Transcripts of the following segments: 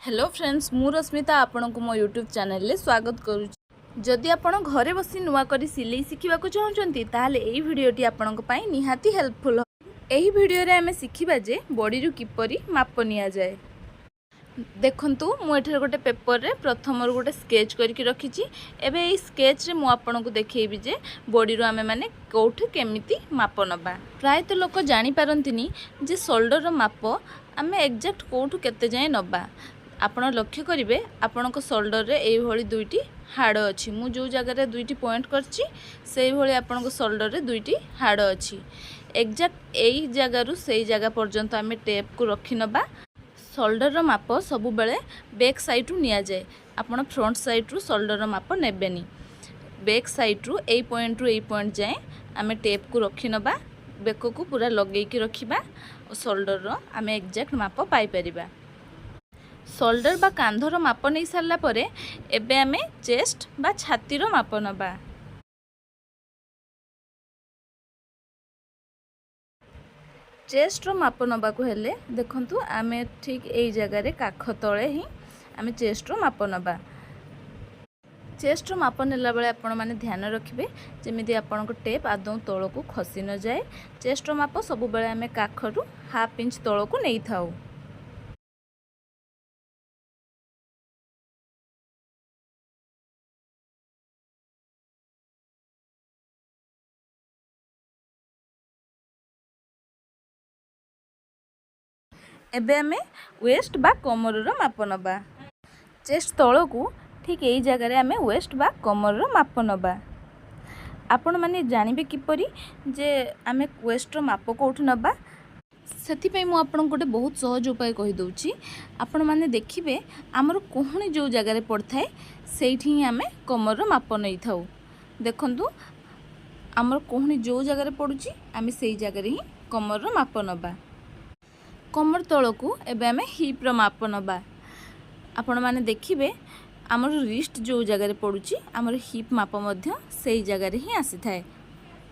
Hello friends मु रश्मिता आपण को मो यूट्यूब चैनल ले स्वागत करूँ। जदि आपण घरे बसी नुआ करी सिलाई शिखा चाहते ताहले एही वीडियोटी आपण पई निहाती हेल्पफुल हो। एही वीडियो रे आमे शिखिबा जे बॉडी रु किपरि माप निया जाए। देखंतु मु एठर गोटे पेपर रे प्रथम रु गोटे स्केच करके रखिची। एबे एई स्केच रे मु आपण को देखैबी जे बॉडी रु आमे माने कोठी केमिति माप नबा। प्राय तो लोक जानि पारंतिनी जे शोल्डर रो माप आमे एग्जैक्ट कोठु केते जाय नबा। आपण लक्ष्य करेंगे आपण शोल्डर रे एई भली दुईटी हाड़ अच्छी। मु जो जगह रे दुईटी पॉइंट करछि सेई भली आपण शोल्डर रे दुईटी हाड़ अच्छी। एग्जैक्ट एई जगह रु सेई जगह पर्यंत आमे टेप को रखि नबा। शोल्डर रो माप सब बेले बैक साइड रु निया जाए। आपण फ्रंट साइड रु शोल्डर रो माप नेबेनी। बैक साइड रु एई पॉइंट जाए आमे टेप को रखि नबा। बेक को पूरा लगेई कि रखिबा और शोल्डर रो आमे एग्जैक्ट माप पाई परिबा। शोल्डर बा कांधर माप नहीं सारा परे एबे आमे चेस्ट बा छातीर माप नबा। चेस्ट रो माप नबा को हेले देखंतु आमे ठीक एई जगह रे काख तळे ही आमे चेस्ट रो माप नबा। चेस्ट रो माप नेला बेले आपण माने ध्यान रखिबे जेमिति आपण को टेप आदौ तळ को खसी न जाए। चेस्ट रो माप सब बेले आमे काख रु हाफ इंच तळ को नै थाउ। एबे आमे वेस्ट बा कमर रो माप नबा। चेस्ट तळ को ठीक एई जगह रे आमे वेस्ट बा कमर रो माप नबा। आपण माने जानिबे किपरि जे आमे वेस्ट रो माप कोठु नबा। सेथि पई मु आपण गोटे बहुत सहज उपाय कहि दउची। आपण माने देखिबे हमर कोहणी जो जगह रे पड़थाय सेठी ही आमे कमर रो माप नै थाउ। देखंतु हमर कोहणी जो जगह रे पडुची आमे सेई जगह रे ही कमर रो माप नबा। कमर तळ को एबे आमे हिप रो माप नबा। आपण माने देखिबे हमर रिस्ट जो जगह रे पडुची हमर हिप माप मध्य सेई जगह रे ही आसी थाए।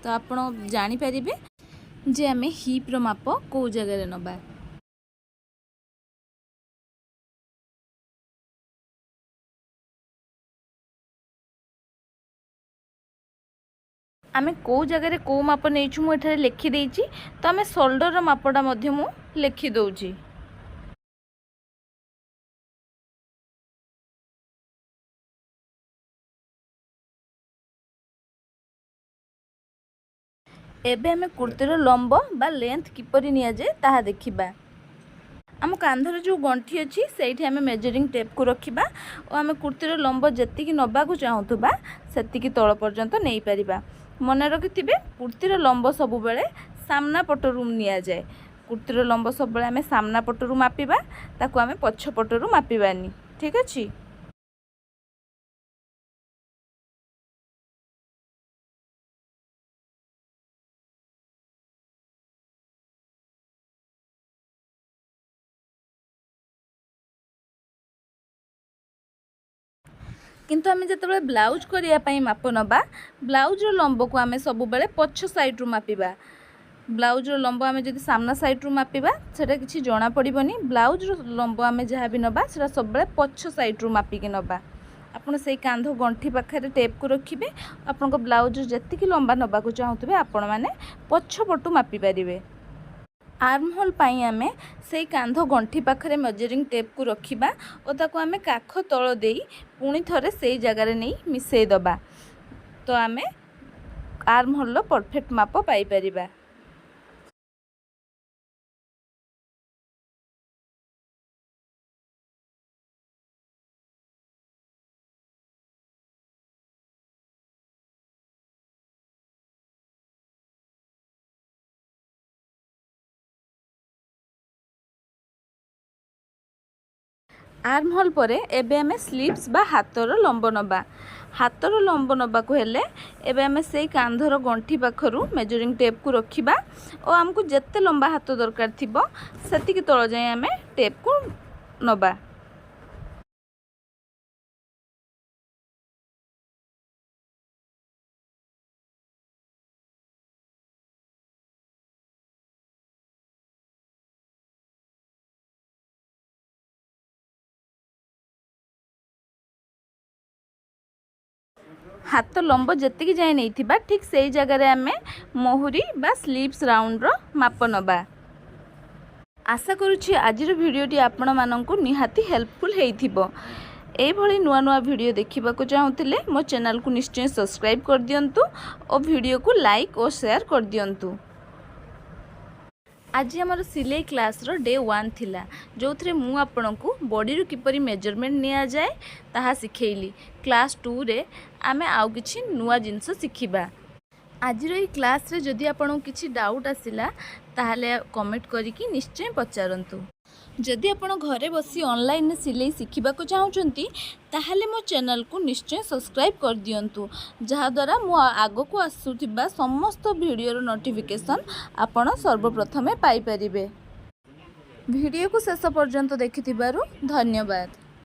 तो आपण जानि परिबे जे आमे हिप रो माप को जगह रे नबा। आमे को जगह रे को माप नेइछु मु एठारे लिखि देइची। तो आमे शोल्डर रो मापडा मध्य मु लिखि दउची। एबे आमे कुर्तीर लंब बा लेंथ किपरि निया जाए ताहा देखिबा। आम कांधर जो गंठी अच्छी से आम मेजरिंग टेप को रखा और आम कुर्तीर लंब जी नवा को चाहूबा से तल पर्यंत नहीं पारिबा। मन रखि कुर्तीर लंब सब बेले सामना पटरू निया जाए। कुर्तीर लंब सब बेले आम सामना पटरू मापिबा ताकू आम पछ पटरू मापिबानी। ठीक अच्छे। किंतु आम जो ब्लाउज करने माप नबा ब्लाउज लंब को आम सब बेले पछ साइड रु मापिबा। ब्लाउज लंब आम जो सामना साइड रु मापिबा सेटा किसी जना पड़िबनी। ब्लाउज लंब आम जहाँ भी नबा सेटा सब बेले पछ साइड रु मापिकी नबा। आपन से कांध गंठी पाखे टेप को रखिए। आपन ब्लाउज जेतिकी लंबा नबा को चाहूबे आपण मैंने पछ पटू मापि पारिबे। आर्म होल पाई आमे से कांध गंठी पाखरे मेजरिंग टेप को रखिबा और ताको आमे काख तळ देई पुणी थरे से जगह रे नहीं मिसई दबा। तो आमे आर्म होल रो परफेक्ट माप पाई परिबा। आर्म होल परे एबे आमे स्लीव्स बा हाथर लंब नबा। हाथर लंब नबा को हेले एबे आमे सेई कांधर गंठी पाखरु मेजरिंग टेप को रखिबा और हमको जेते लंबा हाथ दरकार थिबो सेतिकी तळ जाय आमे टेप को नबा। हाथ लंब जेतिकी जाए नहीं ठीक से जगह आम मोहरी बा स्लीव्स राउंड माप नबा। आशा करुछि आजिर भिडियोटी आपण माननकु निहाती हेल्पफुल हेइथिबो। एभली नुआ नुआ वीडियो देखा चाहूले मो चैनल को निश्चय सब्सक्राइब कर दियंतु और वीडियो को लाइक और शेयर कर दियंतु। आज आमर सिलाई क्लास रो डे 1 थिला जो थे मु आपण को बॉडी रो किपरि मेजरमेंट निया जाए ताहा सिखेइली। क्लास 2 रे आमे आउ किछि नुआ जिंस सिखिबा। आज ये क्लास रे जदि आपन किछि डाउट आसिला ताहले कमेंट करिकी निश्चय पचारंतु। जदि आपन घरे बसी ऑनलाइन सिलाई शिखिबा को चाहउचंती ताहले मो चैनल को निश्चय सब्सक्राइब कर दियंतु जहा द्वारा मो आगो को आसुथिबा समस्त वीडियो रो नोटिफिकेशन आपन सर्वप्रथमे पाई परिबे। वीडियो को शेष पर्यंत देखिथिबारु धन्यवाद।